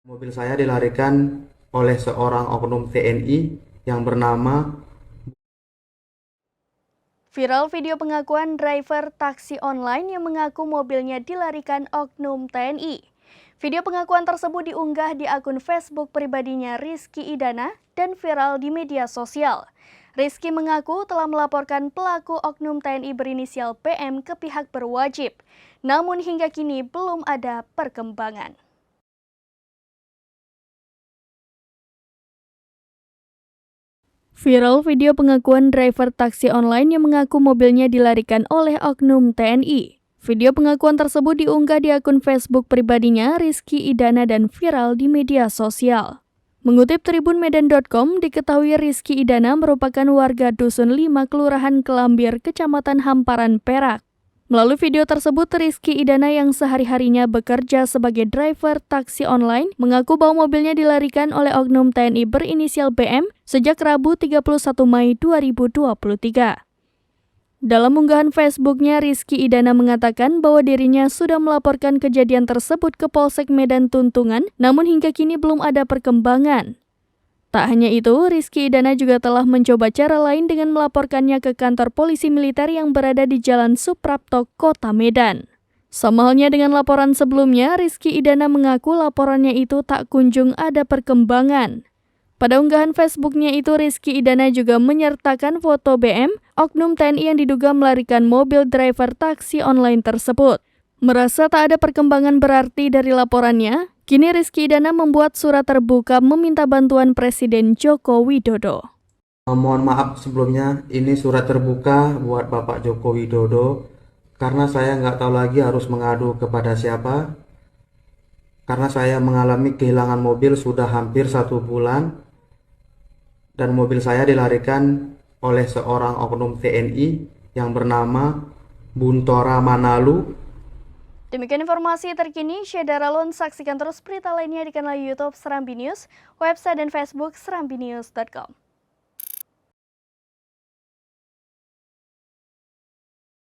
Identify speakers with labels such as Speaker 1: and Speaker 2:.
Speaker 1: Mobil saya dilarikan oleh seorang oknum TNI yang bernama.
Speaker 2: Viral video pengakuan driver taksi online yang mengaku mobilnya dilarikan oknum TNI. Video pengakuan tersebut diunggah di akun Facebook pribadinya Rizky Idana dan viral di media sosial. Rizky mengaku telah melaporkan pelaku oknum TNI berinisial PM ke pihak berwajib. Namun hingga kini belum ada perkembangan. Viral video pengakuan driver taksi online yang mengaku mobilnya dilarikan oleh oknum TNI. Video pengakuan tersebut diunggah di akun Facebook pribadinya Rizky Idana dan viral di media sosial. Mengutip tribunmedan.com, diketahui Rizky Idana merupakan warga Dusun 5 Kelurahan Kelambir, Kecamatan Hamparan, Perak. Melalui video tersebut, Rizky Idana yang sehari-harinya bekerja sebagai driver taksi online mengaku bahwa mobilnya dilarikan oleh oknum TNI berinisial BM sejak Rabu 31 Mei 2023. Dalam unggahan Facebooknya, Rizky Idana mengatakan bahwa dirinya sudah melaporkan kejadian tersebut ke Polsek Medan Tuntungan, namun hingga kini belum ada perkembangan. Tak hanya itu, Rizky Idana juga telah mencoba cara lain dengan melaporkannya ke kantor polisi militer yang berada di Jalan Suprapto, Kota Medan. Sama halnya dengan laporan sebelumnya, Rizky Idana mengaku laporannya itu tak kunjung ada perkembangan. Pada unggahan Facebooknya itu, Rizky Idana juga menyertakan foto BM, oknum TNI yang diduga melarikan mobil driver taksi online tersebut. Merasa tak ada perkembangan berarti dari laporannya, kini Rizky Idana membuat surat terbuka meminta bantuan Presiden Joko Widodo.
Speaker 1: Mohon maaf sebelumnya, ini surat terbuka buat Bapak Joko Widodo karena saya nggak tahu lagi harus mengadu kepada siapa. Karena saya mengalami kehilangan mobil sudah hampir 1 bulan dan mobil saya dilarikan oleh seorang oknum TNI yang bernama Buntora Manalu.
Speaker 2: Demikian informasi terkini, Syeda Ralon, saksikan terus berita lainnya di kanal YouTube Serambi News, website dan Facebook serambinews.com.